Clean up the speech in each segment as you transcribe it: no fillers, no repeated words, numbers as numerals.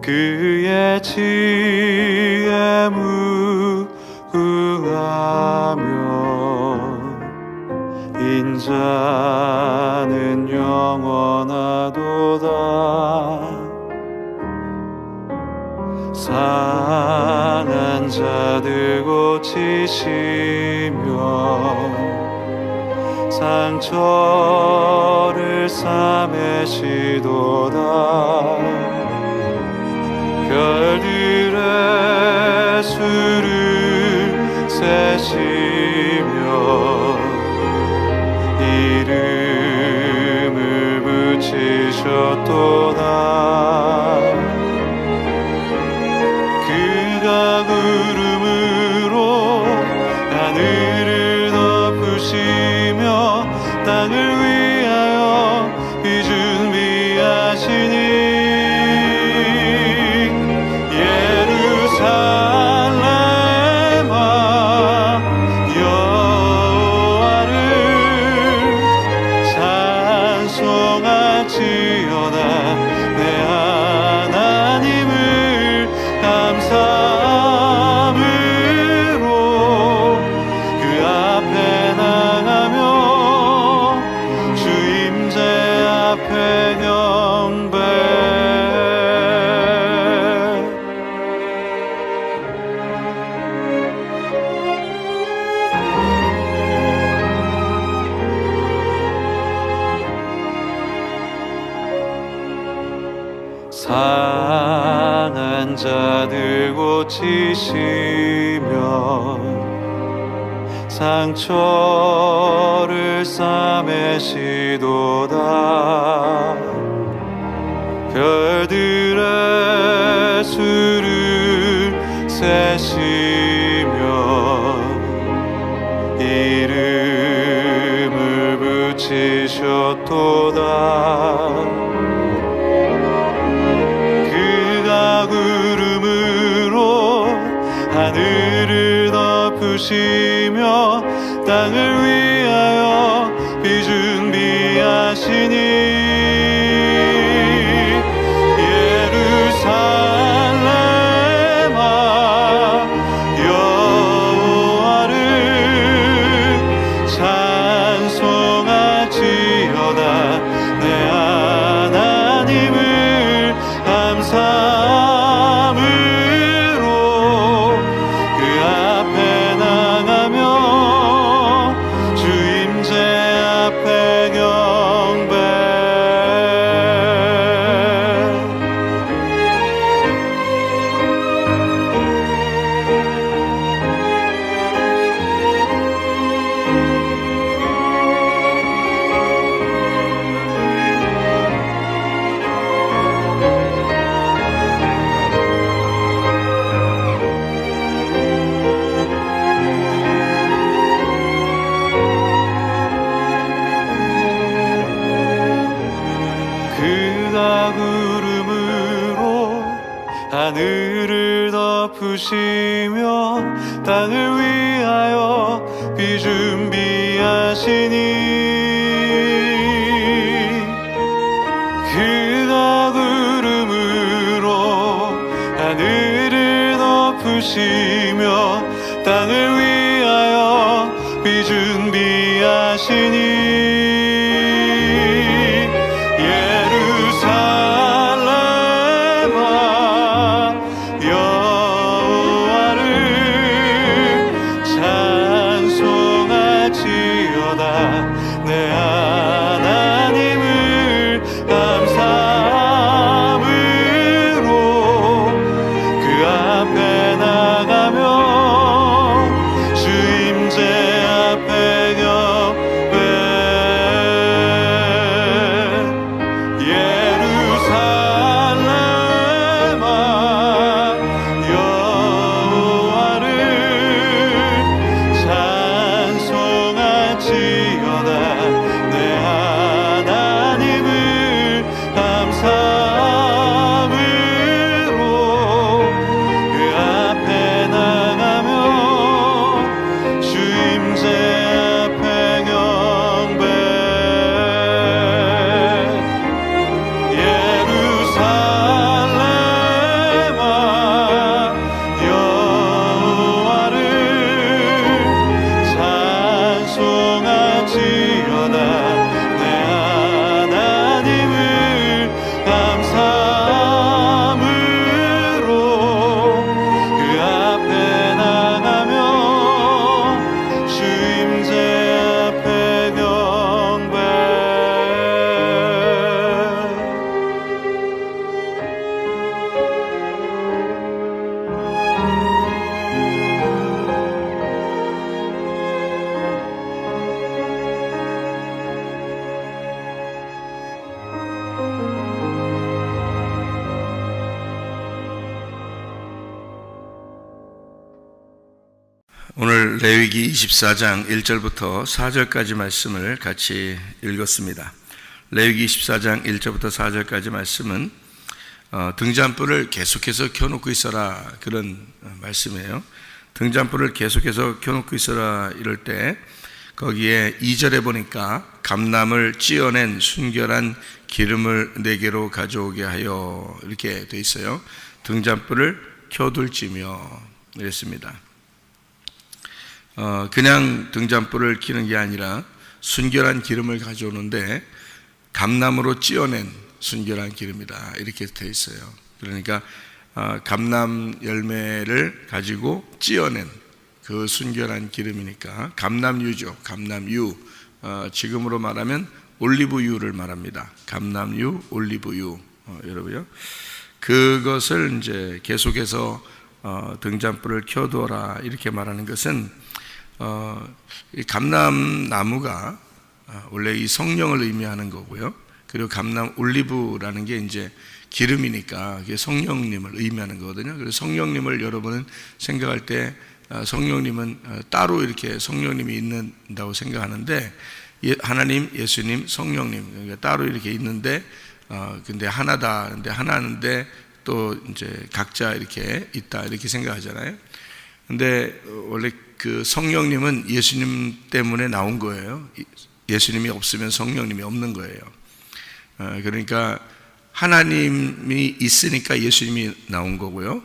그의 지혜 무궁하며 인자는 영원하도다. 상한 자들 고치시며 상처를 싸매시도다. 별들의 수를 세시며 이름을 붙이셨도다. 그가 구름으로 하늘을 덮으시며 땅을 위하여 비 준비하시니 예루살렘아 여호와를 찬송할지어다. 내 하나님을 감사함으로 그 앞에 나가며 주 임재 앞에 경배. 상한 자들 고치시며 상처를 싸매시도다. 별들의 수를 세시며 이름을 붙이셨도다. 구름으로 하늘을 덮으시며 땅을 위하여 비 준비하시니 예루살렘아 여호와를 찬송할지어다. 내 하나님을 감사함으로 그 앞에 나가며 주 임재 앞에 경배. 그가 구름으로 하늘을 덮으시며 땅을 위하여 비 준비하시니 그가 구름으로 하늘을 덮으시며 땅을 위하여 비 준비하시니 내 하나님을 감사함으로 그 앞에 나가며 주 임재 앞에 경배. 오늘 레위기 24장 1절부터 4절까지 말씀을 같이 읽었습니다. 레위기 24장 1절부터 4절까지 말씀은 등잔불을 계속해서 켜놓고 있어라, 그런 말씀이에요. 등잔불을 계속해서 켜놓고 있어라 이럴 때 거기에 2절에 보니까 감람을 찧어낸 순결한 기름을 내게로 가져오게 하여, 이렇게 돼 있어요. 등잔불을 켜둘지며 이랬습니다. 그냥 등잔불을 켜는 게 아니라 순결한 기름을 가져오는데 감람으로 찧어낸 순결한 기름이다, 이렇게 돼 있어요. 그러니까 감람 열매를 가지고 찧어낸 그 순결한 기름이니까 감람유죠. 감람유, 지금으로 말하면 올리브유를 말합니다. 감람유, 올리브유, 여러분요. 그것을 이제 계속해서 등잔불을 켜두어라 이렇게 말하는 것은 이 감람나무가 원래 이 성령을 의미하는 거고요. 그리고 감람 올리브라는 게 이제 기름이니까 그게 성령님을 의미하는 거거든요. 그래서 성령님을 여러분은 생각할 때 성령님은 따로 이렇게 성령님이 있는다고 생각하는데, 하나님, 예수님, 성령님, 그러니까 따로 이렇게 있는데 근데 하나다. 근데 하나인데 또 이제 각자 이렇게 있다, 이렇게 생각하잖아요. 근데 원래 그 성령님은 예수님 때문에 나온 거예요. 예수님이 없으면 성령님이 없는 거예요. 그러니까 하나님이 있으니까 예수님이 나온 거고요.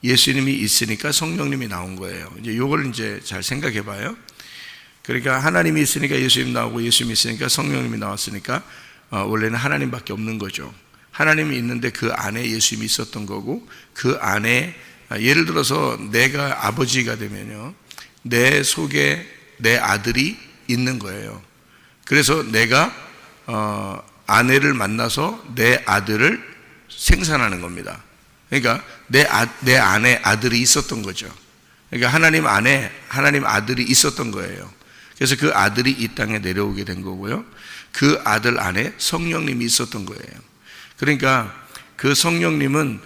예수님이 있으니까 성령님이 나온 거예요. 이제 요걸 이제 잘 생각해 봐요. 그러니까 하나님이 있으니까 예수님이 나오고, 예수님이 있으니까 성령님이 나왔으니까 원래는 하나님밖에 없는 거죠. 하나님이 있는데 그 안에 예수님이 있었던 거고, 그 안에 예를 들어서 내가 아버지가 되면요, 내 속에 내 아들이 있는 거예요. 그래서 내가 아내를 만나서 내 아들을 생산하는 겁니다. 그러니까 내 안에 아들이 있었던 거죠. 그러니까 하나님 안에 하나님 아들이 있었던 거예요. 그래서 그 아들이 이 땅에 내려오게 된 거고요. 그 아들 안에 성령님이 있었던 거예요. 그러니까 그 성령님은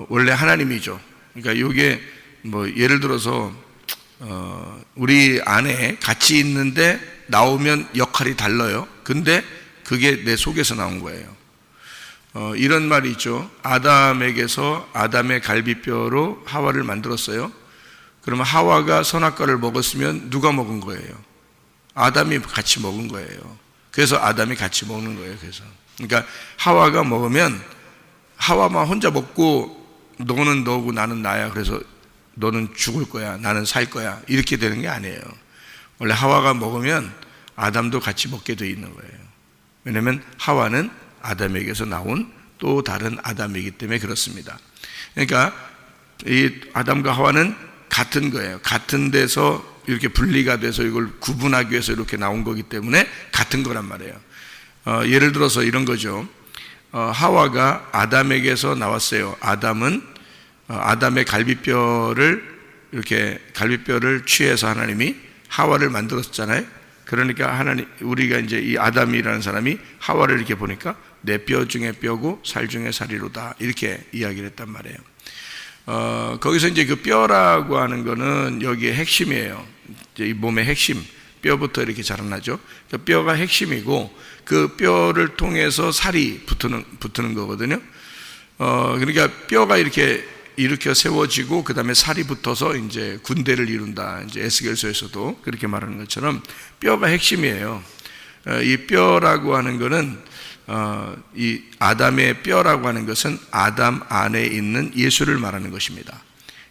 원래 하나님이죠. 그러니까 이게 뭐 예를 들어서 우리 안에 같이 있는데 나오면 역할이 달라요. 근데 그게 내 속에서 나온 거예요. 이런 말이 있죠. 아담에게서 아담의 갈비뼈로 하와를 만들었어요. 그러면 하와가 선악과를 먹었으면 누가 먹은 거예요? 아담이 같이 먹은 거예요. 그래서 아담이 같이 먹는 거예요. 그래서 그러니까 하와가 먹으면 하와만 혼자 먹고 너는 너고 나는 나야, 그래서 너는 죽을 거야, 나는 살 거야, 이렇게 되는 게 아니에요. 원래 하와가 먹으면 아담도 같이 먹게 돼 있는 거예요. 왜냐하면 하와는 아담에게서 나온 또 다른 아담이기 때문에 그렇습니다. 그러니까 이 아담과 하와는 같은 거예요. 같은 데서 이렇게 분리가 돼서 이걸 구분하기 위해서 이렇게 나온 거기 때문에 같은 거란 말이에요. 예를 들어서 이런 거죠. 하와가 아담에게서 나왔어요. 아담은 아담의 갈비뼈를 이렇게 갈비뼈를 취해서 하나님이 하와를 만들었잖아요. 그러니까 우리가 이제 이 아담이라는 사람이 하와를 이렇게 보니까 내 뼈 중에 뼈고 살 중에 살이로다, 이렇게 이야기를 했단 말이에요. 거기서 이제 그 뼈라고 하는 거는 여기에 핵심이에요. 이제 이 몸의 핵심, 뼈부터 이렇게 자라나죠. 그러니까 뼈가 핵심이고 그 뼈를 통해서 살이 붙는 거거든요. 그러니까 뼈가 이렇게 일으켜 세워지고 그 다음에 살이 붙어서 이제 군대를 이룬다. 이제 에스겔서에서도 그렇게 말하는 것처럼 뼈가 핵심이에요. 이 뼈라고 하는 것은 이 아담의 뼈라고 하는 것은 아담 안에 있는 예수를 말하는 것입니다.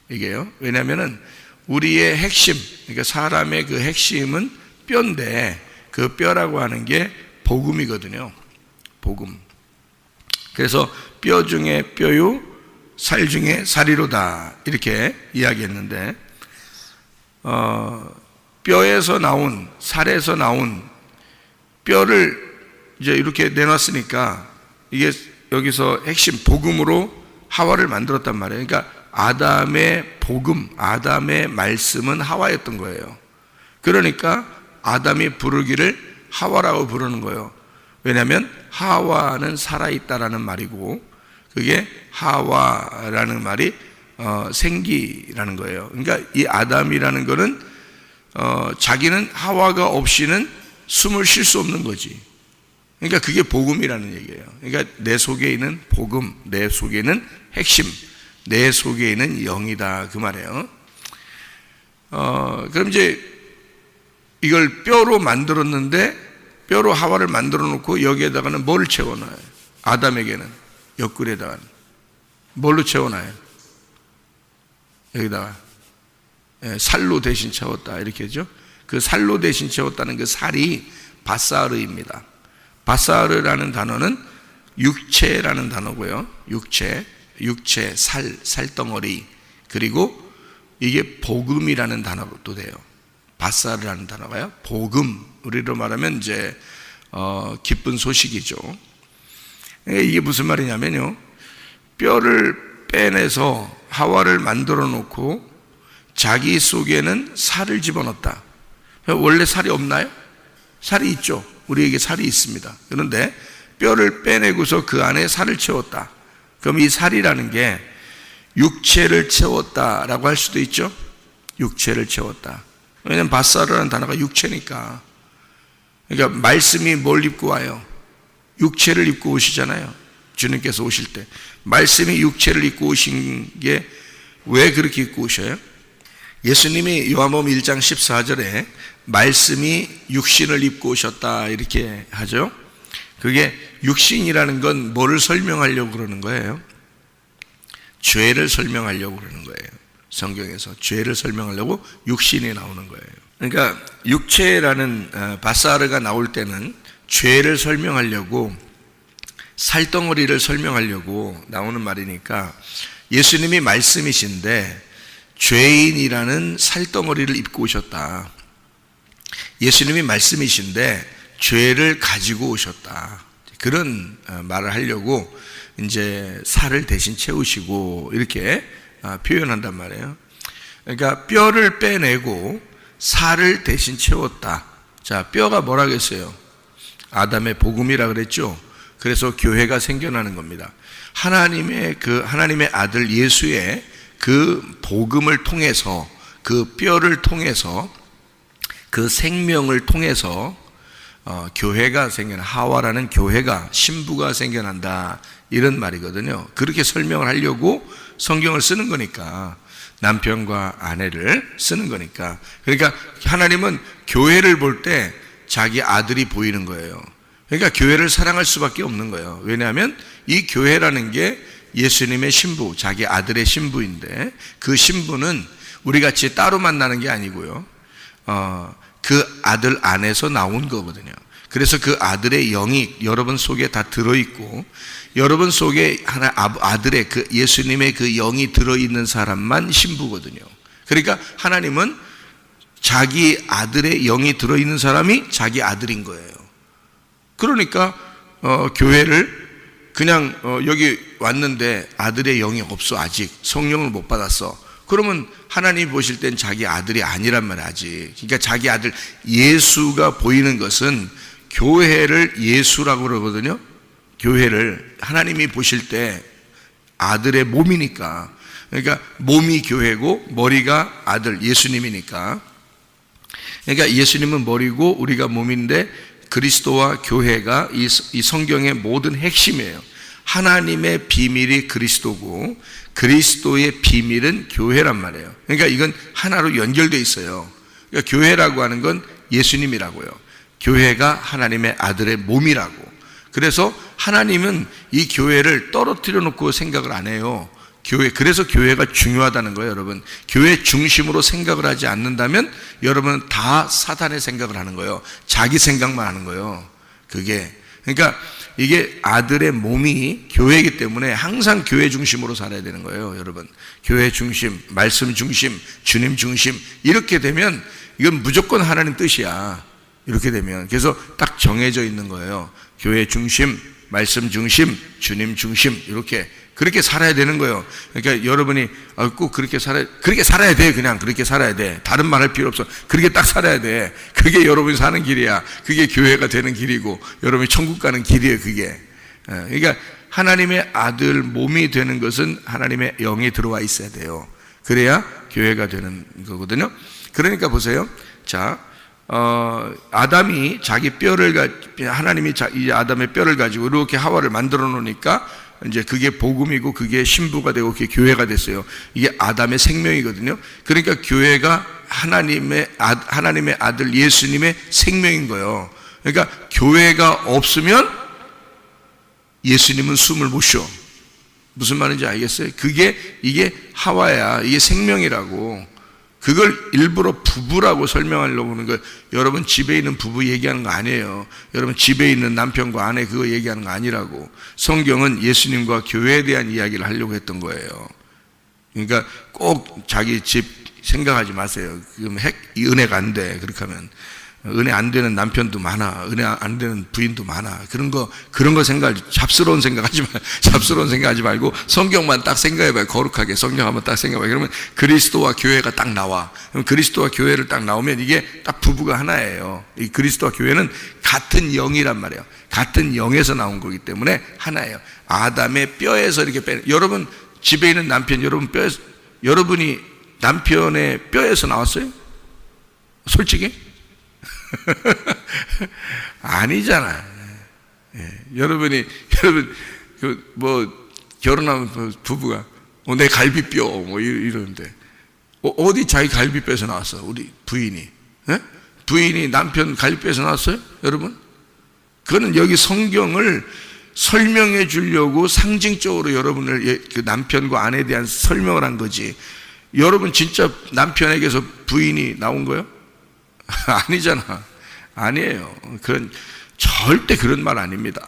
이게요. 왜냐하면은 우리의 핵심, 그러니까 사람의 그 핵심은 뼈인데 그 뼈라고 하는 게 복음이거든요. 복음. 그래서 뼈 중에 뼈요, 살 중에 살이로다, 이렇게 이야기했는데 뼈에서 나온, 살에서 나온 뼈를 이제 이렇게 내놨으니까 이게 여기서 핵심 복음으로 하와를 만들었단 말이에요. 그러니까 아담의 복음, 아담의 말씀은 하와였던 거예요. 그러니까 아담이 부르기를 하와라고 부르는 거예요. 왜냐하면 하와는 살아있다라는 말이고, 그게 하와라는 말이 생기라는 거예요. 그러니까 이 아담이라는 거는 자기는 하와가 없이는 숨을 쉴 수 없는 거지. 그러니까 그게 복음이라는 얘기예요. 그러니까 내 속에 있는 복음, 내 속에 있는 핵심, 내 속에 있는 영이다 그 말이에요. 그럼 이제 이걸 뼈로 만들었는데 뼈로 하와를 만들어 놓고 여기에다가는 뭘 채워놔요? 아담에게는 옆구리에다가 뭘로 채워놔요? 여기다가 살로 대신 채웠다 이렇게 하죠. 그 살로 대신 채웠다는 그 살이 바사르입니다. 바사르라는 단어는 육체라는 단어고요. 육체, 살덩어리. 그리고 이게 복음이라는 단어로 또 돼요. 바사르라는 단어가요. 복음, 우리로 말하면 이제 기쁜 소식이죠. 이게 무슨 말이냐면요, 뼈를 빼내서 하와를 만들어 놓고 자기 속에는 살을 집어넣었다. 원래 살이 없나요? 살이 있죠. 우리에게 살이 있습니다. 그런데 뼈를 빼내고서 그 안에 살을 채웠다. 그럼 이 살이라는 게 육체를 채웠다라고 할 수도 있죠. 육체를 채웠다. 왜냐하면 바사르라는 단어가 육체니까. 그러니까 말씀이 뭘 입고 와요? 육체를 입고 오시잖아요. 주님께서 오실 때 말씀이 육체를 입고 오신 게 왜 그렇게 입고 오셔요? 예수님이 요한복음 1장 14절에 말씀이 육신을 입고 오셨다 이렇게 하죠. 그게 육신이라는 건 뭐를 설명하려고 그러는 거예요? 죄를 설명하려고 그러는 거예요. 성경에서 죄를 설명하려고 육신이 나오는 거예요. 그러니까 육체라는 바사르가 나올 때는 죄를 설명하려고, 살덩어리를 설명하려고 나오는 말이니까 예수님이 말씀이신데 죄인이라는 살덩어리를 입고 오셨다. 예수님이 말씀이신데 죄를 가지고 오셨다. 그런 말을 하려고 이제 살을 대신 채우시고 이렇게 표현한단 말이에요. 그러니까 뼈를 빼내고 살을 대신 채웠다. 자, 뼈가 뭐라겠어요? 아담의 복음이라 그랬죠. 그래서 교회가 생겨나는 겁니다. 하나님의 아들 예수의 그 복음을 통해서, 그 뼈를 통해서, 그 생명을 통해서 교회가 하와라는 교회가, 신부가 생겨난다 이런 말이거든요. 그렇게 설명을 하려고 성경을 쓰는 거니까, 남편과 아내를 쓰는 거니까. 그러니까 하나님은 교회를 볼 때 자기 아들이 보이는 거예요. 그러니까 교회를 사랑할 수밖에 없는 거예요. 왜냐하면 이 교회라는 게 예수님의 신부, 자기 아들의 신부인데, 그 신부는 우리 같이 따로 만나는 게 아니고요, 그 아들 안에서 나온 거거든요. 그래서 그 아들의 영이 여러분 속에 다 들어있고, 여러분 속에 아들의 그 예수님의 그 영이 들어있는 사람만 신부거든요. 그러니까 하나님은 자기 아들의 영이 들어있는 사람이 자기 아들인 거예요. 그러니까 교회를 그냥 여기 왔는데 아들의 영이 없어, 아직 성령을 못 받았어, 그러면 하나님이 보실 땐 자기 아들이 아니란 말이지. 그러니까 자기 아들 예수가 보이는 것은 교회를 예수라고 그러거든요. 교회를 하나님이 보실 때 아들의 몸이니까. 그러니까 몸이 교회고 머리가 아들 예수님이니까. 그러니까 예수님은 머리고 우리가 몸인데, 그리스도와 교회가 이 성경의 모든 핵심이에요. 하나님의 비밀이 그리스도고 그리스도의 비밀은 교회란 말이에요. 그러니까 이건 하나로 연결되어 있어요. 그러니까 교회라고 하는 건 예수님이라고요. 교회가 하나님의 아들의 몸이라고. 그래서 하나님은 이 교회를 떨어뜨려 놓고 생각을 안 해요. 그래서 교회가 중요하다는 거예요, 여러분. 교회 중심으로 생각을 하지 않는다면 여러분은 다 사단의 생각을 하는 거예요. 자기 생각만 하는 거예요. 그러니까 이게 아들의 몸이 교회이기 때문에 항상 교회 중심으로 살아야 되는 거예요, 여러분. 교회 중심, 말씀 중심, 주님 중심, 이렇게 되면 이건 무조건 하나님 뜻이야. 이렇게 되면. 그래서 딱 정해져 있는 거예요. 교회 중심, 말씀 중심, 주님 중심, 이렇게. 그렇게 살아야 되는 거예요. 그러니까 여러분이 꼭 그렇게 살아야 돼. 그냥 그렇게 살아야 돼. 다른 말 할 필요 없어. 그렇게 딱 살아야 돼. 그게 여러분이 사는 길이야. 그게 교회가 되는 길이고 여러분이 천국 가는 길이에요, 그게. 그러니까 하나님의 아들 몸이 되는 것은 하나님의 영이 들어와 있어야 돼요. 그래야 교회가 되는 거거든요. 그러니까 보세요. 자, 아담이 자기 하나님이 이 아담의 뼈를 가지고 이렇게 하와를 만들어 놓으니까 이제 그게 복음이고 그게 신부가 되고 그게 교회가 됐어요. 이게 아담의 생명이거든요. 그러니까 교회가 하나님의 아들 예수님의 생명인 거예요. 그러니까 교회가 없으면 예수님은 숨을 못 쉬어. 무슨 말인지 알겠어요? 이게 하와야. 이게 생명이라고. 그걸 일부러 부부라고 설명하려고 하는 거예요. 여러분 집에 있는 부부 얘기하는 거 아니에요. 여러분 집에 있는 남편과 아내 그거 얘기하는 거 아니라고. 성경은 예수님과 교회에 대한 이야기를 하려고 했던 거예요. 그러니까 꼭 자기 집 생각하지 마세요. 그럼 은혜가 안 돼. 그렇게 하면 은혜 안 되는 남편도 많아. 은혜 안 되는 부인도 많아. 그런 거 잡스러운 생각하지 말고 성경만 딱 생각해봐요. 거룩하게 성경 한번 딱 생각해봐요. 그러면 그리스도와 교회가 딱 나와. 그럼 그리스도와 교회를 딱 나오면 이게 딱 부부가 하나예요. 이 그리스도와 교회는 같은 영이란 말이에요. 같은 영에서 나온 거기 때문에 하나예요. 아담의 뼈에서 이렇게 여러분 집에 있는 남편 여러분이 남편의 뼈에서 나왔어요? 솔직히? 아니잖아. 여러분 결혼하면 부부가 내 갈비뼈 이러는데 어디 자기 갈비뼈에서 나왔어? 우리 부인이 부인이 남편 갈비뼈에서 나왔어요? 여러분? 그거는 여기 성경을 설명해 주려고 상징적으로 여러분을 그 남편과 아내에 대한 설명을 한 거지. 여러분 진짜 남편에게서 부인이 나온 거예요? 아니잖아. 아니에요. 절대 그런 말 아닙니다.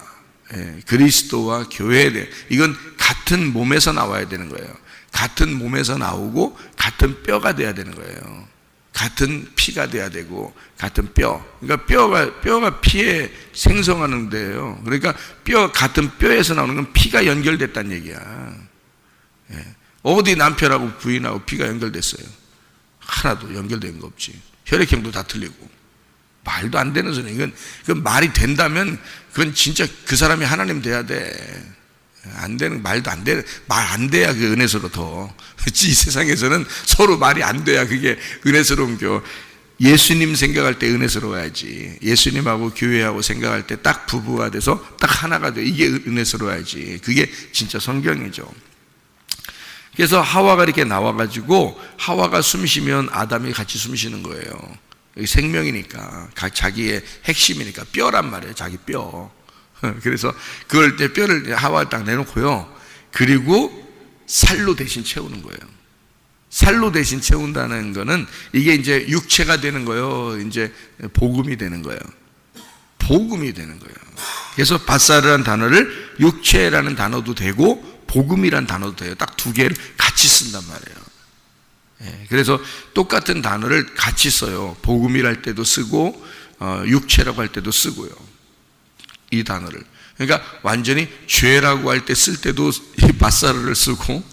그리스도와 교회에 대해 이건 같은 몸에서 나와야 되는 거예요. 같은 몸에서 나오고 같은 뼈가 돼야 되는 거예요. 같은 피가 돼야 되고 같은 뼈. 그러니까 뼈가 피에 생성하는 데예요. 그러니까 같은 뼈에서 나오는 건 피가 연결됐다는 얘기야. 어디 남편하고 부인하고 피가 연결됐어요? 하나도 연결된 거 없지. 혈액형도 다 틀리고. 말도 안 되는 소리. 그건 말이 된다면 그건 진짜 그 사람이 하나님 돼야 돼. 안 되는, 말도 안 되는, 말 안 돼야 그 은혜스러워 더. 이 세상에서는 서로 말이 안 돼야 그게 은혜스러운 겨. 예수님 생각할 때 은혜스러워야지. 예수님하고 교회하고 생각할 때 딱 부부가 돼서 딱 하나가 돼. 이게 은혜스러워야지. 그게 진짜 성경이죠. 그래서 하와가 이렇게 나와가지고 하와가 숨 쉬면 아담이 같이 숨 쉬는 거예요. 생명이니까 자기의 핵심이니까 뼈란 말이에요. 자기 뼈. 그래서 그걸 때 뼈를 하와를 딱 내놓고요. 그리고 살로 대신 채우는 거예요. 살로 대신 채운다는 거는 이게 이제 육체가 되는 거예요. 이제 복음이 되는 거예요. 복음이 되는 거예요. 그래서 밧살이라는 단어를 육체라는 단어도 되고 복음이란 단어도 돼요. 딱 두 개를 같이 쓴단 말이에요. 그래서 똑같은 단어를 같이 써요. 복음이랄 때도 쓰고 육체라고 할 때도 쓰고요. 이 단어를. 그러니까 완전히 죄라고 할 때 쓸 때도 이 밧살을 쓰고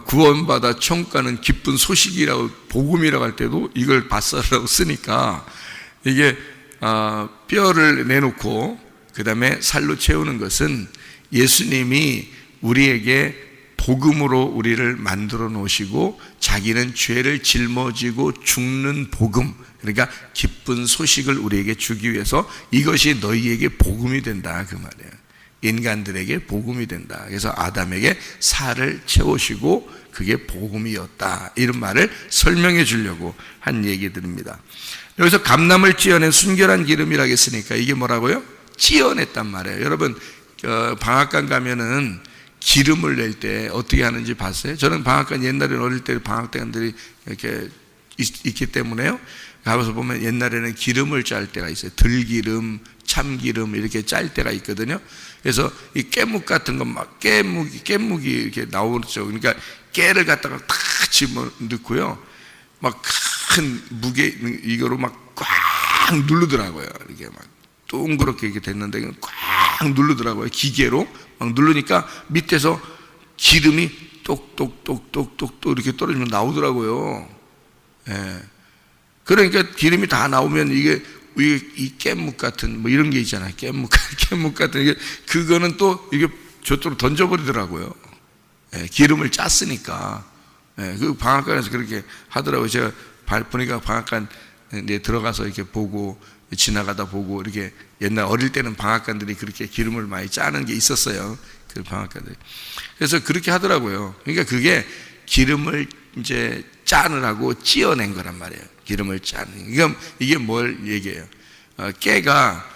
구원받아 천국 가는 기쁜 소식이라고 복음이라고 할 때도 이걸 밧살이라고 쓰니까 이게 뼈를 내놓고 그 다음에 살로 채우는 것은 예수님이 우리에게 복음으로 우리를 만들어 놓으시고 자기는 죄를 짊어지고 죽는 복음, 그러니까 기쁜 소식을 우리에게 주기 위해서 이것이 너희에게 복음이 된다 그 말이에요. 인간들에게 복음이 된다. 그래서 아담에게 살을 채우시고 그게 복음이었다. 이런 말을 설명해 주려고 한 얘기들입니다. 여기서 감람을 찌어낸 순결한 기름이라고 했으니까 이게 뭐라고요? 찌어냈단 말이에요. 여러분 방앗간 가면은 기름을 낼 때 어떻게 하는지 봤어요? 저는 방앗간 옛날에 어릴 때 방앗간들이 이렇게 있기 때문에요. 가서 보면 옛날에는 기름을 짤 때가 있어요. 들기름, 참기름 이렇게 짤 때가 있거든요. 그래서 이 깨묵 같은 거 막 깨묵이 이렇게 나오죠. 그러니까 깨를 갖다가 탁 집어 넣고요. 막 큰 무게 이거로 막 꽉 누르더라고요. 이렇게 막 동그랗게 이렇게 됐는데 꽉 누르더라고요. 기계로 막 누르니까 밑에서 기름이 똑똑똑똑똑 이렇게 떨어지면 나오더라고요. 예. 그러니까 기름이 다 나오면 이게 이 깻묵 같은 뭐 이런 게 있잖아요. 깻묵 같은 이게 그거는 또 이게 저쪽으로 던져버리더라고요. 예. 기름을 짰으니까. 예. 그 방앗간에서 그렇게 하더라고요. 제가 보니까 방앗간 이제 들어가서 이렇게 보고 지나가다 보고 이렇게 옛날 어릴 때는 방앗간들이 그렇게 기름을 많이 짜는 게 있었어요. 그 방앗간들. 그래서 그렇게 하더라고요. 그러니까 그게 기름을 이제 짜느라고 찌어낸 거란 말이에요. 기름을 짜는. 이게 뭘 얘기해요? 깨가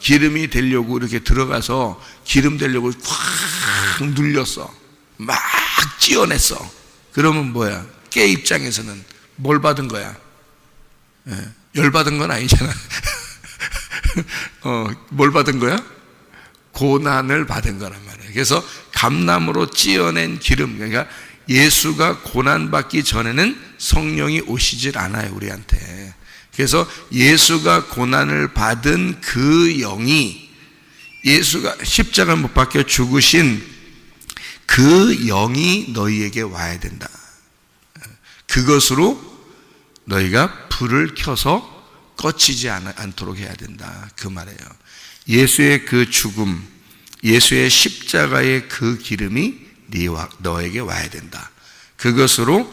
기름이 되려고 이렇게 들어가서 기름 되려고 꽉 눌렸어. 막 찌어냈어. 그러면 뭐야? 깨 입장에서는 뭘 받은 거야? 열 받은 건 아니잖아. 뭘 받은 거야? 고난을 받은 거란 말이에요. 그래서 감람으로 찌어낸 기름, 그러니까 예수가 고난받기 전에는 성령이 오시질 않아요, 우리한테. 그래서 예수가 고난을 받은 그 영이, 예수가 십자가 못 박혀 죽으신 그 영이 너희에게 와야 된다. 그것으로 너희가 불을 켜서 꺼치지 않도록 해야 된다. 그 말이에요. 예수의 그 죽음, 예수의 십자가의 그 기름이 너에게 와야 된다. 그것으로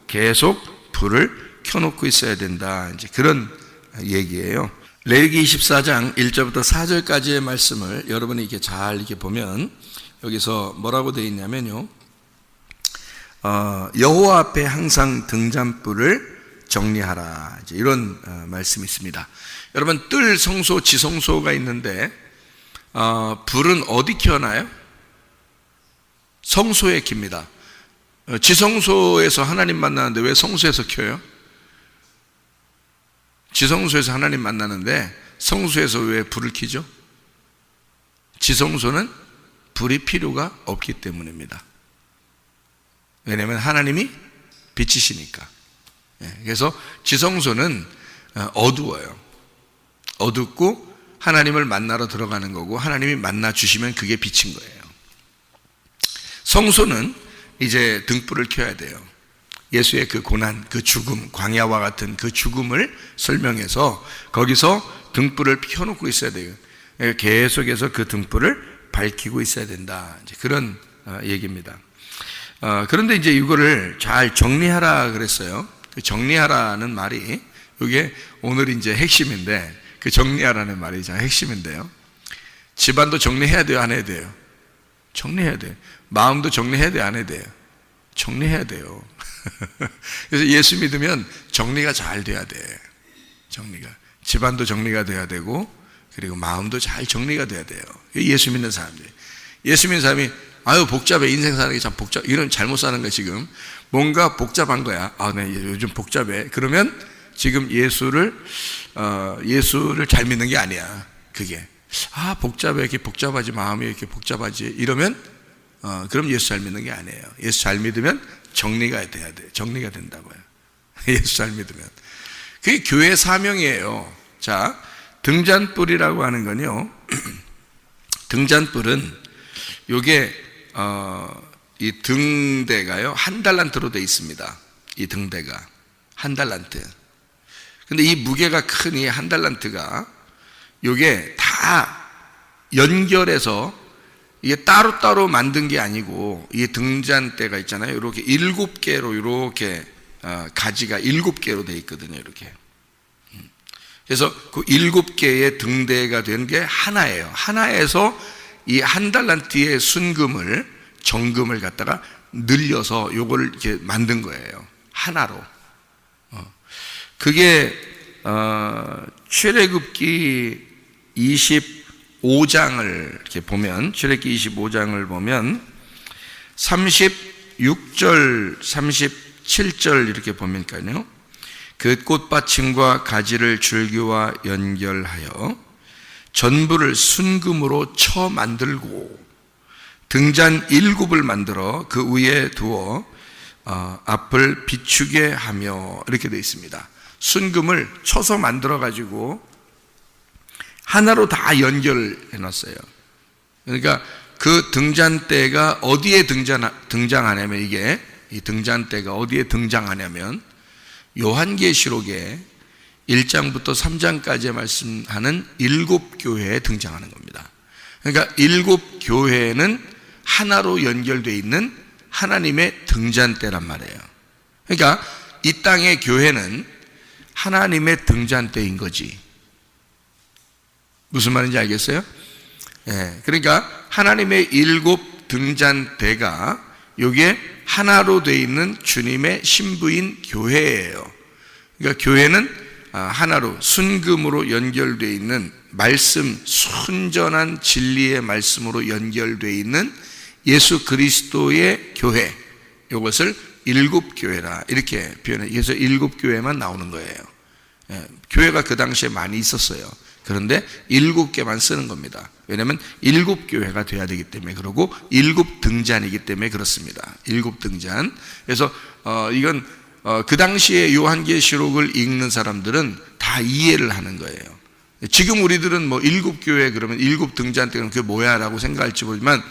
계속 불을 켜놓고 있어야 된다. 이제 그런 얘기예요. 레위기 24장 1절부터 4절까지의 말씀을 여러분이 이렇게 잘 이렇게 보면 여기서 뭐라고 되어 있냐면요. 여호와 앞에 항상 등잔불을 정리하라. 이제 이런 말씀이 있습니다. 여러분 뜰 성소, 지성소가 있는데 불은 어디 켜나요? 성소에 킵니다. 지성소에서 하나님 만나는데 왜 성소에서 켜요? 지성소에서 하나님 만나는데 성소에서 왜 불을 켜죠? 지성소는 불이 필요가 없기 때문입니다. 왜냐하면 하나님이 빛이시니까. 그래서 지성소는 어두워요. 어둡고 하나님을 만나러 들어가는 거고 하나님이 만나 주시면 그게 빛인 거예요. 성소는 이제 등불을 켜야 돼요. 예수의 그 고난, 그 죽음, 광야와 같은 그 죽음을 설명해서 거기서 등불을 켜놓고 있어야 돼요. 계속해서 그 등불을 밝히고 있어야 된다. 이제 그런 얘기입니다. 그런데 이제 이거를 잘 정리하라 그랬어요. 그 정리하라는 말이 이게 오늘 이제 핵심인데 그 정리하라는 말이 참 핵심인데요. 집안도 정리해야 돼요, 안 해야 돼요? 정리해야 돼요. 마음도 정리해야 돼요, 안 해야 돼요? 정리해야 돼요. 그래서 예수 믿으면 정리가 잘 돼야 돼. 정리가. 집안도 정리가 돼야 되고 그리고 마음도 잘 정리가 돼야 돼요. 예수 믿는 사람들이. 예수 믿는 사람이 아유 복잡해, 인생 사는 게 참 복잡, 이런 잘못 사는 거야. 지금 뭔가 복잡한 거야. 네, 요즘 복잡해. 그러면 지금 예수를 잘 믿는 게 아니야. 그게 복잡해, 이렇게 복잡하지, 마음이 이렇게 복잡하지, 이러면 그럼 예수 잘 믿는 게 아니에요. 예수 잘 믿으면 정리가 돼야 돼. 정리가 된다고요. 예수 잘 믿으면. 그게 교회 사명이에요. 자, 등잔불이라고 하는 건요. 등잔불은 요게 이 등대가요 1달란트로 되어 있습니다. 이 등대가 1달란트. 근데 이 무게가 큰 이 1달란트가 요게 다 연결해서 이게 따로따로 만든 게 아니고 이 등잔대가 있잖아요. 이렇게 7개로 이렇게 가지가 7개로 되어 있거든요. 이렇게. 그래서 그 7개의 등대가 되는 게 하나예요. 하나에서 이 1달란트의 순금을, 정금을 갖다가 늘려서 요걸 이렇게 만든 거예요. 하나로. 그게 출애굽기 25장을 이렇게 보면, 출애굽기 25장을 보면 36절, 37절 이렇게 보면까요. 그 꽃받침과 가지를 줄기와 연결하여 전부를 순금으로 쳐 만들고 등잔 7을 만들어 그 위에 두어 앞을 비추게 하며, 이렇게 되어 있습니다. 순금을 쳐서 만들어 가지고 하나로 다 연결해 놨어요. 그러니까 그 등잔대가 어디에 등장하냐면, 이게 이 등잔대가 어디에 등장하냐면 요한계시록에 1장부터 3장까지 말씀하는 7교회에 등장하는 겁니다. 그러니까 7교회는 하나로 연결되어 있는 하나님의 등잔대란 말이에요. 그러니까 이 땅의 교회는 하나님의 등잔대인 거지. 무슨 말인지 알겠어요? 예, 그러니까 하나님의 7 등잔대가 여기에 하나로 되어 있는 주님의 신부인 교회예요. 그러니까 교회는 하나로 순금으로 연결되어 있는 말씀, 순전한 진리의 말씀으로 연결되어 있는 예수 그리스도의 교회, 이것을 7 교회라 이렇게 표현해요. 그래서 7 교회만 나오는 거예요. 예, 교회가 그 당시에 많이 있었어요. 그런데 7개만 쓰는 겁니다. 왜냐하면 7 교회가 돼야 되기 때문에 그러고 7 등잔이기 때문에 그렇습니다. 7 등잔. 그래서 이건 그 당시에 요한계시록을 읽는 사람들은 다 이해를 하는 거예요. 지금 우리들은 뭐 7 교회 그러면 7 등잔대는 그게 뭐야 라고 생각할지 모르지만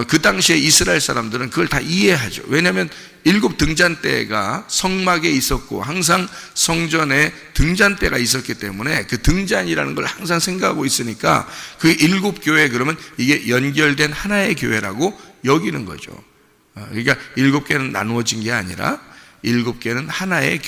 그 당시에 이스라엘 사람들은 그걸 다 이해하죠. 왜냐하면 7 등잔대가 성막에 있었고 항상 성전에 등잔대가 있었기 때문에 그 등잔이라는 걸 항상 생각하고 있으니까 그 7 교회 그러면 이게 연결된 하나의 교회라고 여기는 거죠. 그러니까 7개는 나누어진 게 아니라 7개는 하나의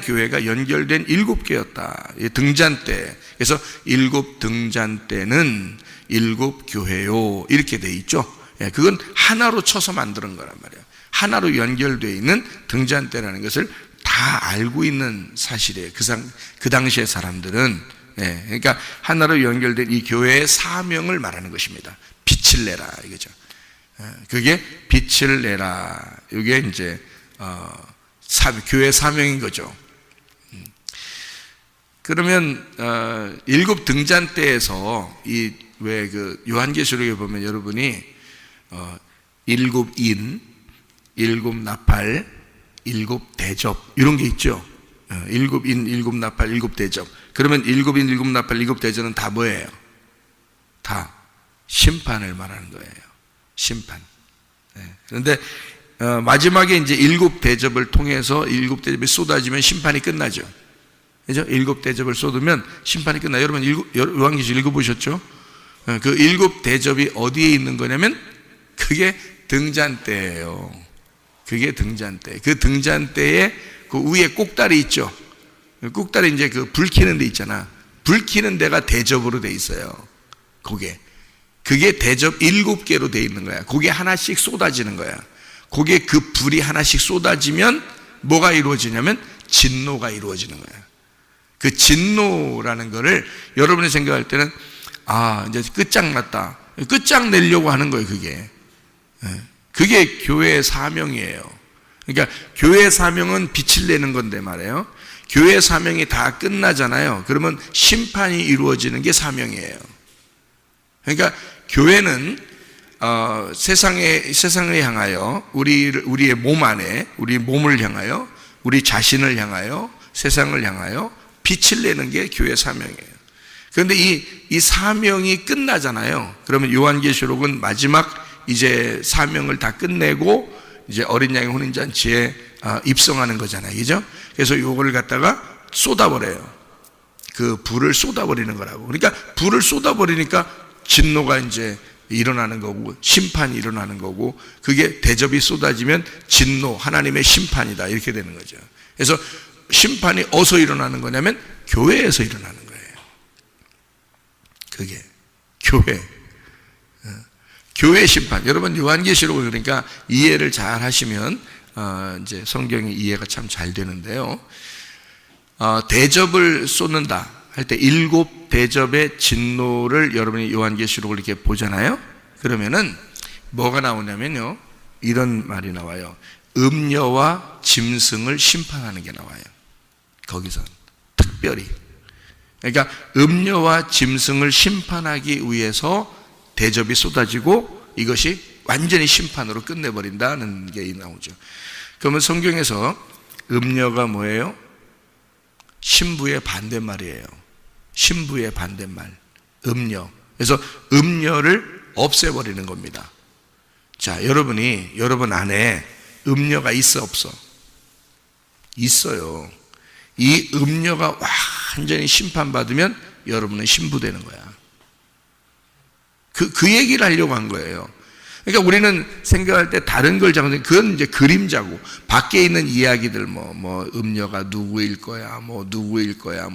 교회가 연결된 7개였다. 등잔대. 그래서 7 등잔대는 7 교회요. 이렇게 돼 있죠. 그건 하나로 쳐서 만드는 거란 말이에요. 하나로 연결되어 있는 등잔대라는 것을 다 알고 있는 사실이에요. 그 당시의 사람들은. 그러니까 하나로 연결된 이 교회의 사명을 말하는 것입니다. 빛을 내라. 이거죠. 그게 빛을 내라. 이게 이제 교회 사명인 거죠. 그러면 7 등잔대에서 왜 그 요한계시록에 보면 여러분이 7 인, 7 나팔, 7 대접 이런 게 있죠. 7 인, 7 나팔, 7 대접. 그러면 7 인, 7 나팔, 7 대접은 다 뭐예요? 다 심판을 말하는 거예요. 심판. 그런데 마지막에 이제 7 대접을 통해서 7 대접이 쏟아지면 심판이 끝나죠. 그죠? 7 대접을 쏟으면 심판이 끝나요. 여러분 요한계시록 읽어보셨죠? 그 7 대접이 어디에 있는 거냐면 그게 등잔대예요. 그게 등잔대. 그 등잔대에 그 위에 꼭다리 있죠. 꼭다리 이제 그 불 켜는 데 있잖아. 불 켜는 데가 대접으로 돼 있어요. 그게 대접 7개로 돼 있는 거야. 그게 하나씩 쏟아지는 거야. 그게 그 불이 하나씩 쏟아지면 뭐가 이루어지냐면 진노가 이루어지는 거야. 그 진노라는 거를 여러분이 생각할 때는 이제 끝장났다. 끝장내려고 하는 거예요, 그게. 그게 교회의 사명이에요. 그러니까 교회의 사명은 빛을 내는 건데 말이에요. 교회의 사명이 다 끝나잖아요. 그러면 심판이 이루어지는 게 사명이에요. 그러니까 교회는 세상을 향하여 우리의 몸 안에 우리 몸을 향하여 우리 자신을 향하여 세상을 향하여 빛을 내는 게 교회 사명이에요. 그런데 이 사명이 끝나잖아요. 그러면 요한계시록은 마지막 이제 사명을 다 끝내고 이제 어린 양의 혼인잔치에 입성하는 거잖아요. 그죠? 그래서 이걸 갖다가 쏟아버려요. 그 불을 쏟아버리는 거라고. 그러니까 불을 쏟아버리니까 진노가 이제 일어나는 거고 심판이 일어나는 거고 그게 대접이 쏟아지면 진노, 하나님의 심판이다 이렇게 되는 거죠. 그래서 심판이 어디서 일어나는 거냐면 교회에서 일어나는 거예요. 그게 교회 심판. 여러분 요한계시록을 그러니까 이해를 잘 하시면 이제 성경의 이해가 참 잘 되는데요. 대접을 쏟는다 할 때 7 대접의 진노를 여러분이 요한계시록을 이렇게 보잖아요. 그러면은 뭐가 나오냐면요. 이런 말이 나와요. 음녀와 짐승을 심판하는 게 나와요. 거기서 특별히. 그러니까 음녀와 짐승을 심판하기 위해서 대접이 쏟아지고 이것이 완전히 심판으로 끝내버린다는 게 나오죠. 그러면 성경에서 음녀가 뭐예요? 신부의 반대말이에요. 신부의 반대말, 음녀. 그래서 음녀를 없애버리는 겁니다. 자, 여러분 안에 음녀가 있어 없어? 있어요. 이 음녀가 완전히 심판받으면 여러분은 신부되는 거야. 그 얘기를 하려고 한 거예요. 그러니까 우리는 생각할 때 다른 걸 장생, 그건 이제 그림자고, 밖에 있는 이야기들, 음녀가 누구일 거야, 누구일 거야,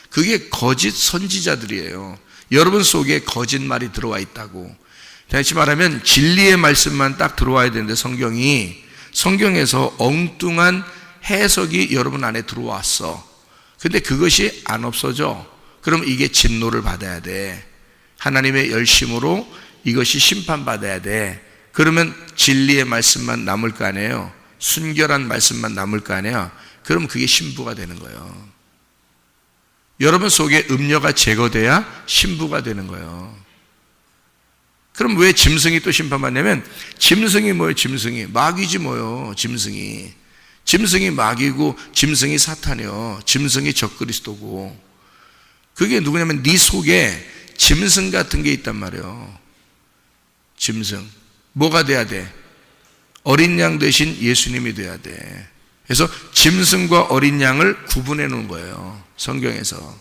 그게 거짓 선지자들이에요. 여러분 속에 거짓말이 들어와 있다고. 다시 말하면 진리의 말씀만 딱 들어와야 되는데 성경에서 엉뚱한 해석이 여러분 안에 들어왔어. 근데 그것이 안 없어져. 그럼 이게 진노를 받아야 돼. 하나님의 열심으로 이것이 심판받아야 돼. 그러면 진리의 말씀만 남을 거 아니에요. 순결한 말씀만 남을 거 아니에요. 그럼 그게 신부가 되는 거예요. 여러분 속에 음녀가 제거돼야 신부가 되는 거예요. 그럼 왜 짐승이 또 심판받냐면, 짐승이 뭐예요? 짐승이 마귀지 뭐예요? 짐승이 마귀고 짐승이 사탄이요, 짐승이 적그리스도고. 그게 누구냐면 네 속에 짐승 같은 게 있단 말이에요. 짐승. 뭐가 돼야 돼? 어린 양 대신 예수님이 돼야 돼. 그래서 짐승과 어린 양을 구분해 놓은 거예요, 성경에서.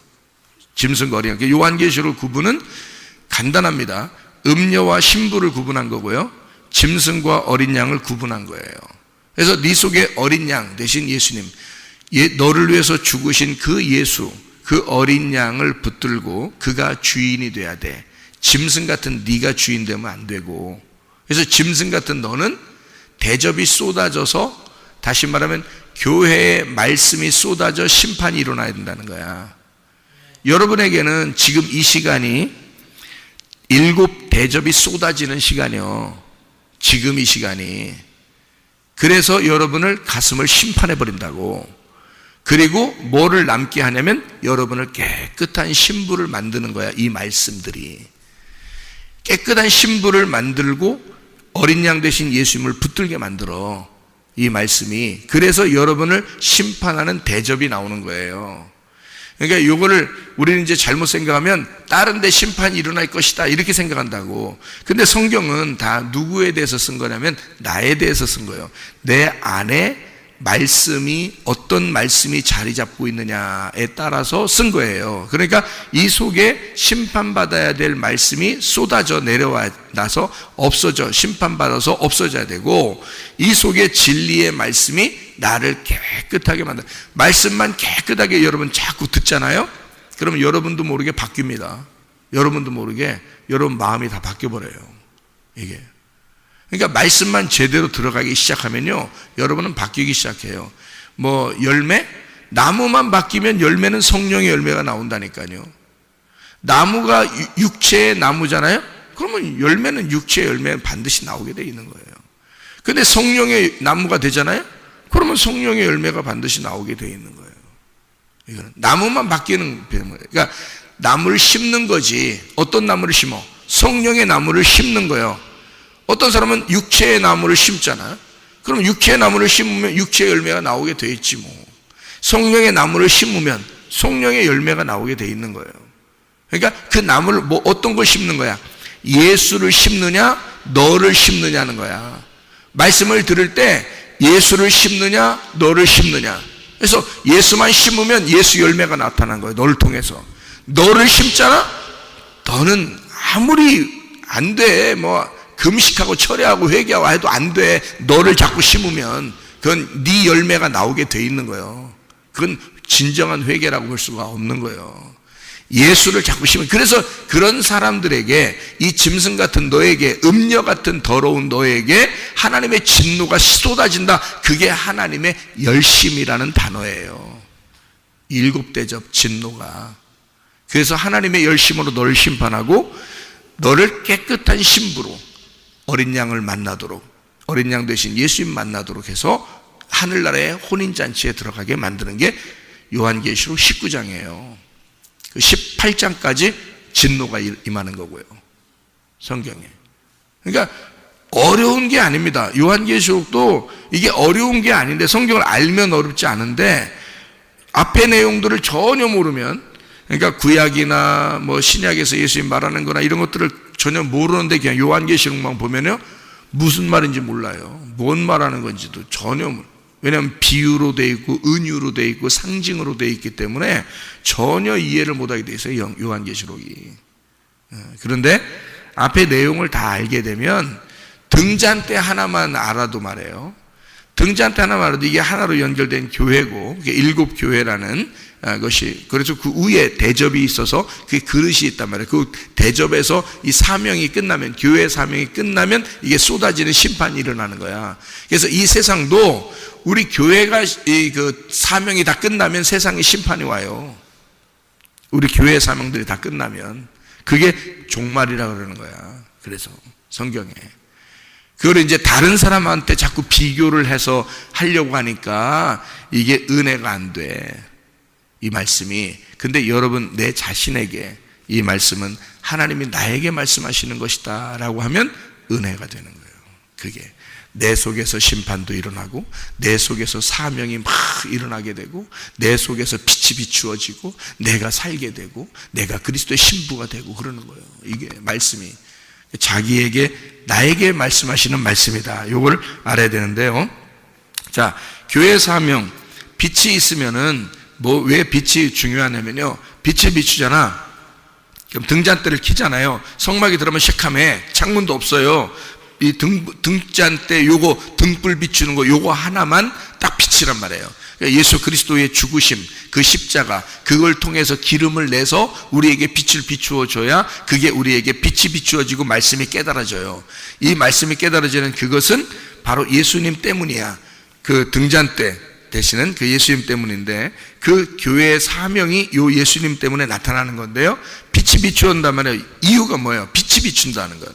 짐승과 어린 양. 요한계시록 구분은 간단합니다. 음녀와 신부를 구분한 거고요, 짐승과 어린 양을 구분한 거예요. 그래서 네 속에 어린 양 대신 예수님, 너를 위해서 죽으신 그 예수, 그 어린 양을 붙들고 그가 주인이 돼야 돼. 짐승 같은 네가 주인 되면 안 되고. 그래서 짐승 같은 너는 대접이 쏟아져서, 다시 말하면 교회의 말씀이 쏟아져 심판이 일어나야 된다는 거야. 여러분에게는 지금 이 시간이 7 대접이 쏟아지는 시간이요, 지금 이 시간이. 그래서 여러분을 가슴을 심판해 버린다고. 그리고 뭐를 남게 하냐면 여러분을 깨끗한 신부를 만드는 거야. 이 말씀들이 깨끗한 신부를 만들고 어린 양 대신 예수님을 붙들게 만들어, 이 말씀이. 그래서 여러분을 심판하는 대접이 나오는 거예요. 그러니까 이거를 우리는 이제 잘못 생각하면 다른 데 심판이 일어날 것이다 이렇게 생각한다고. 근데 성경은 다 누구에 대해서 쓴 거냐면 나에 대해서 쓴 거예요. 내 안에 말씀이, 어떤 말씀이 자리 잡고 있느냐에 따라서 쓴 거예요. 그러니까 이 속에 심판받아야 될 말씀이 쏟아져 내려와서 없어져, 심판받아서 없어져야 되고, 이 속에 진리의 말씀이 나를 깨끗하게 만든다. 말씀만 깨끗하게 여러분 자꾸 듣잖아요. 그러면 여러분도 모르게 바뀝니다. 여러분도 모르게 여러분 마음이 다 바뀌어버려요, 이게. 그러니까 말씀만 제대로 들어가기 시작하면요, 여러분은 바뀌기 시작해요. 열매? 나무만 바뀌면 열매는 성령의 열매가 나온다니까요. 나무가 육체의 나무잖아요. 그러면 열매는 육체의 열매는 반드시 나오게 돼 있는 거예요. 근데 성령의 나무가 되잖아요. 그러면 성령의 열매가 반드시 나오게 돼 있는 거예요. 이거는 나무만 바뀌는 거예요. 그러니까 나무를 심는 거지. 어떤 나무를 심어? 성령의 나무를 심는 거예요. 어떤 사람은 육체의 나무를 심잖아요. 그럼 육체의 나무를 심으면 육체의 열매가 나오게 돼 있지 뭐. 성령의 나무를 심으면 성령의 열매가 나오게 돼 있는 거예요. 그러니까 그 나무를 어떤 걸 심는 거야? 예수를 심느냐, 너를 심느냐는 거야. 말씀을 들을 때 예수를 심느냐, 너를 심느냐. 그래서 예수만 심으면 예수 열매가 나타난 거예요, 너를 통해서. 너를 심잖아? 너는 아무리 안 돼, 금식하고 철회하고 회개하고 해도 안 돼. 너를 자꾸 심으면 그건 네 열매가 나오게 돼 있는 거예요. 그건 진정한 회개라고 볼 수가 없는 거예요. 예수를 자꾸 심으면. 그래서 그런 사람들에게, 이 짐승 같은 너에게, 음녀 같은 더러운 너에게 하나님의 진노가 쏟아진다. 그게 하나님의 열심이라는 단어예요. 7 대접 진노가. 그래서 하나님의 열심으로 너를 심판하고 너를 깨끗한 신부로 어린 양을 만나도록, 어린 양 대신 예수님 만나도록 해서 하늘나라의 혼인잔치에 들어가게 만드는 게 요한계시록 19장이에요. 그 18장까지 진노가 임하는 거고요, 성경에. 그러니까 어려운 게 아닙니다. 요한계시록도 이게 어려운 게 아닌데, 성경을 알면 어렵지 않은데 앞의 내용들을 전혀 모르면, 그러니까 구약이나 신약에서 예수님 말하는 거나 이런 것들을 전혀 모르는데 그냥 요한계시록만 보면요, 무슨 말인지 몰라요. 뭔 말하는 건지도 전혀 왜냐하면 비유로 돼 있고 은유로 돼 있고 상징으로 돼 있기 때문에 전혀 이해를 못하게 돼 있어요, 요한계시록이. 그런데 앞에 내용을 다 알게 되면 등잔대 하나만 알아도 말해요. 등잔대 하나만 알아도 이게 하나로 연결된 교회고, 그게 7교회라는 것이, 그래서 그 위에 대접이 있어서 그게 그릇이 있단 말이에요. 그 대접에서 이 사명이 끝나면, 교회의 사명이 끝나면 이게 쏟아지는 심판이 일어나는 거야. 그래서 이 세상도 우리 교회가 그 사명이 다 끝나면 세상에 심판이 와요. 우리 교회의 사명들이 다 끝나면 그게 종말이라고 그러는 거야. 그래서 성경에 그걸 이제 다른 사람한테 자꾸 비교를 해서 하려고 하니까 이게 은혜가 안 돼, 이 말씀이. 근데 여러분, 내 자신에게 이 말씀은 하나님이 나에게 말씀하시는 것이다 라고 하면 은혜가 되는 거예요. 그게 내 속에서 심판도 일어나고, 내 속에서 사명이 막 일어나게 되고, 내 속에서 빛이 비추어지고, 내가 살게 되고, 내가 그리스도의 신부가 되고 그러는 거예요. 이게 말씀이 자기에게, 나에게 말씀하시는 말씀이다. 이걸 알아야 되는데요. 자, 교회 사명, 빛이 있으면은 왜 빛이 중요하냐면요, 빛을 비추잖아. 그럼 등잔대를 켜잖아요. 성막에 들어가면 새카매, 창문도 없어요. 이 등잔대 요거 등불 비추는 거 요거 하나만 딱 빛이란 말이에요. 예수 그리스도의 죽으심, 그 십자가, 그걸 통해서 기름을 내서 우리에게 빛을 비추어 줘야 그게 우리에게 빛이 비추어지고 말씀이 깨달아져요. 이 말씀이 깨달아지는 그것은 바로 예수님 때문이야. 그 등잔대 대신은 그 예수님 때문인데, 그 교회의 사명이 요 예수님 때문에 나타나는 건데요, 빛이 비추온단 말이에요. 이유가 뭐예요? 빛이 비춘다는 건,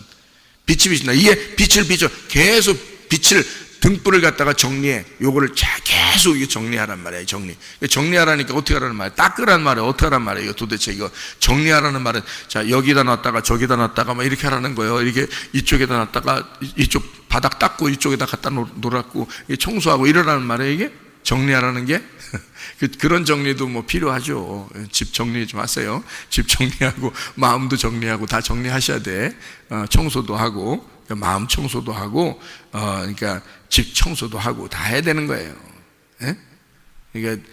빛이 비춘다. 이게 빛을 비춰, 계속 빛을, 등불을 갖다가 정리해. 요거를 계속 이게 정리하란 말이에요. 정리하라니까 어떻게 하라는 말이에요? 닦으란 말이에요. 어떻게 하란 말이에요? 이거 도대체 이거 정리하라는 말은, 자, 여기다 놨다가 저기다 놨다가 막 이렇게 하라는 거예요. 이렇게 이쪽에다 놨다가 이쪽 바닥 닦고 이쪽에다 갖다 놓으라고, 청소하고 이러라는 말이에요. 이게 정리하라는 게. 그런 정리도 뭐 필요하죠. 집 정리 좀 하세요. 집 정리하고 마음도 정리하고 다 정리하셔야 돼. 청소도 하고, 마음 청소도 하고, 그러니까 집 청소도 하고 다 해야 되는 거예요. 예? 그러니까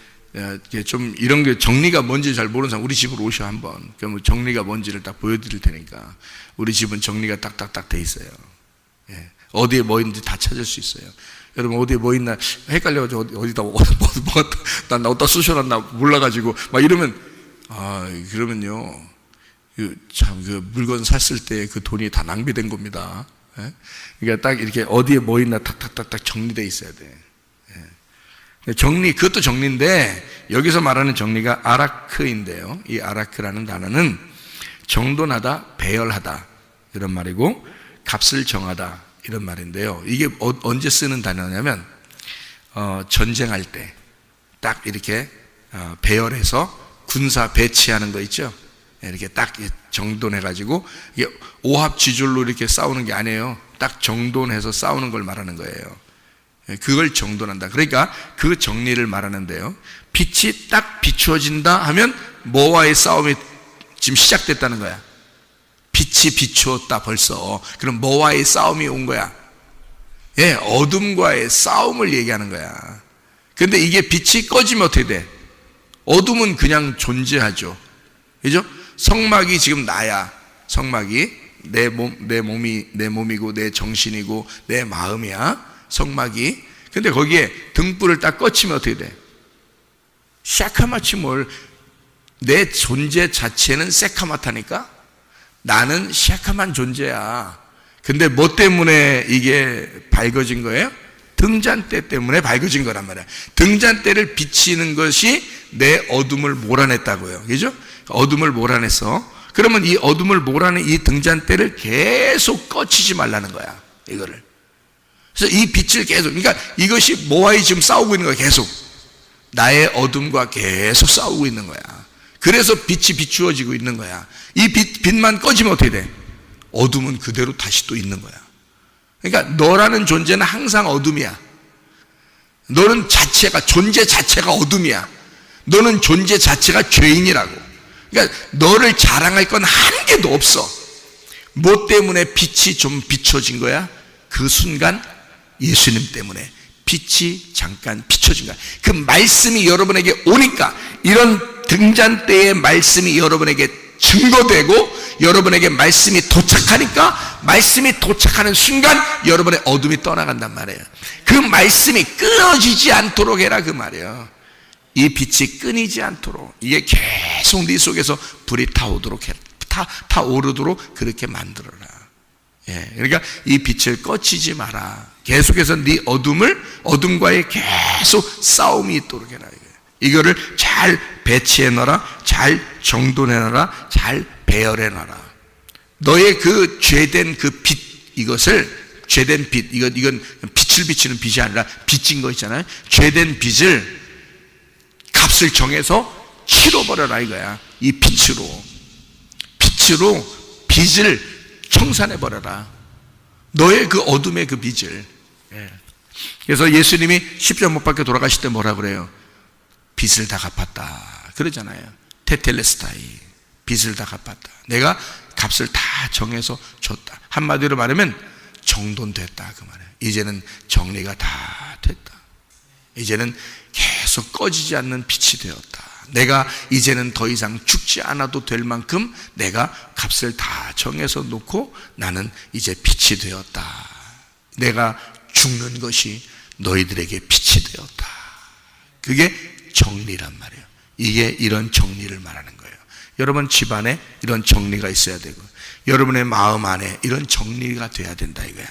좀 이런 게 정리가 뭔지 잘 모르는 사람 우리 집으로 오셔 한번. 그럼 정리가 뭔지를 딱 보여드릴 테니까. 우리 집은 정리가 딱딱딱 돼 있어요. 예. 어디에 뭐 있는지 다 찾을 수 있어요. 여러분, 어디에 뭐 있나 헷갈려가지고 어디다 난 어디다 쑤셔놨나 몰라가지고 막 이러면, 그러면요, 참 그 물건 샀을 때 그 돈이 다 낭비된 겁니다. 예? 그러니까 딱 이렇게 어디에 뭐 있나 탁탁탁탁 정리돼 있어야 돼. 예. 정리, 그것도 정리인데 여기서 말하는 정리가 아라크인데요, 이 아라크라는 단어는 정돈하다, 배열하다 이런 말이고, 값을 정하다 이런 말인데요, 이게 언제 쓰는 단어냐면 전쟁할 때 딱 이렇게 배열해서 군사 배치하는 거 있죠. 이렇게 딱 정돈해가지고, 이게 오합지졸로 이렇게 싸우는 게 아니에요. 딱 정돈해서 싸우는 걸 말하는 거예요. 그걸 정돈한다. 그러니까 그 정리를 말하는데요, 빛이 딱 비추어진다 하면 뭐와의 싸움이 지금 시작됐다는 거야. 빛이 비추었다 벌써. 그럼 뭐와의 싸움이 온 거야? 예, 어둠과의 싸움을 얘기하는 거야. 근데 이게 빛이 꺼지면 어떻게 돼? 어둠은 그냥 존재하죠. 그죠? 성막이 지금 나야. 성막이 내 몸이고 내 정신이고 내 마음이야. 성막이. 근데 거기에 등불을 딱 꺼치면 어떻게 돼? 새카맣지 뭘. 내 존재 자체는 새카맣다니까? 나는 새카만 존재야. 근데 뭐 때문에 이게 밝아진 거예요? 등잔대 때문에 밝아진 거란 말이야. 등잔대를 비치는 것이 내 어둠을 몰아냈다고요. 그죠? 어둠을 몰아냈어. 그러면 이 어둠을 몰아낸 이 등잔대를 계속 꺼치지 말라는 거야, 이거를. 그래서 이 빛을 계속, 그러니까 이것이 뭐와의 지금 싸우고 있는 거야. 계속 나의 어둠과 계속 싸우고 있는 거야. 그래서 빛이 비추어지고 있는 거야. 이 빛만 꺼지면 어떻게 돼? 어둠은 그대로 다시 또 있는 거야. 그러니까 너라는 존재는 항상 어둠이야. 너는 자체가, 존재 자체가 어둠이야. 너는 존재 자체가 죄인이라고. 그러니까 너를 자랑할 건 한 개도 없어. 뭐 때문에 빛이 좀 비춰진 거야? 그 순간 예수님 때문에 빛이 잠깐 비춰진 거야. 그 말씀이 여러분에게 오니까, 이런 등잔대의 말씀이 여러분에게 증거되고 여러분에게 말씀이 도착하니까 말씀이 도착하는 순간 여러분의 어둠이 떠나간단 말이에요. 그 말씀이 끊어지지 않도록 해라 그 말이에요. 이 빛이 끊이지 않도록, 이게 계속 네 속에서 불이 타오르도록 해, 타오르도록 그렇게 만들어라. 예, 그러니까 이 빛을 꺼치지 마라. 계속해서 네 어둠과의 계속 싸움이 있도록 해라. 이거를 잘 배치해 놔라, 잘 정돈해 놔라, 잘 배열해 놔라. 너의 그 죄된 그 빛, 이것을 죄된 빛, 이건 빛을 비치는 빛이 아니라 빚진 거 있잖아요. 죄된 빛을 값을 정해서 치러버려라 이거야. 이 빛으로 빚을 청산해버려라. 너의 그 어둠의 그 빚을. 그래서 예수님이 십자가 못 박혀 돌아가실 때 뭐라 그래요? 빚을 다 갚았다 그러잖아요. 테텔레스타이, 빚을 다 갚았다. 내가 값을 다 정해서 줬다. 한마디로 말하면 정돈됐다 그 말이에요. 이제는 정리가 다 됐다. 이제는 계속 꺼지지 않는 빛이 되었다. 내가 이제는 더 이상 죽지 않아도 될 만큼 내가 값을 다 정해서 놓고 나는 이제 빛이 되었다. 내가 죽는 것이 너희들에게 빛이 되었다. 그게 정리란 말이에요. 이게 이런 정리를 말하는 거예요. 여러분 집안에 이런 정리가 있어야 되고, 여러분의 마음 안에 이런 정리가 돼야 된다 이거야.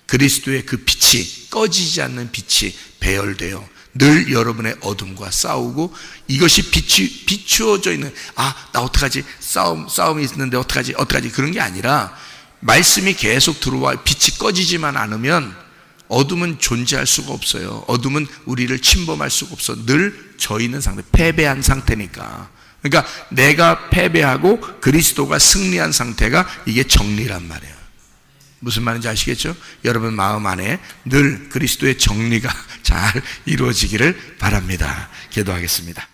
그리스도의 그 빛이, 꺼지지 않는 빛이 배열되어 늘 여러분의 어둠과 싸우고, 이것이 비추어져 있는, 나 어떡하지? 싸움이 있는데 어떡하지? 그런 게 아니라, 말씀이 계속 들어와 빛이 꺼지지만 않으면 어둠은 존재할 수가 없어요. 어둠은 우리를 침범할 수가 없어. 늘 져 있는 상태, 패배한 상태니까. 그러니까 내가 패배하고 그리스도가 승리한 상태가 이게 정리란 말이에요. 무슨 말인지 아시겠죠? 여러분 마음 안에 늘 그리스도의 정리가 잘 이루어지기를 바랍니다. 기도하겠습니다.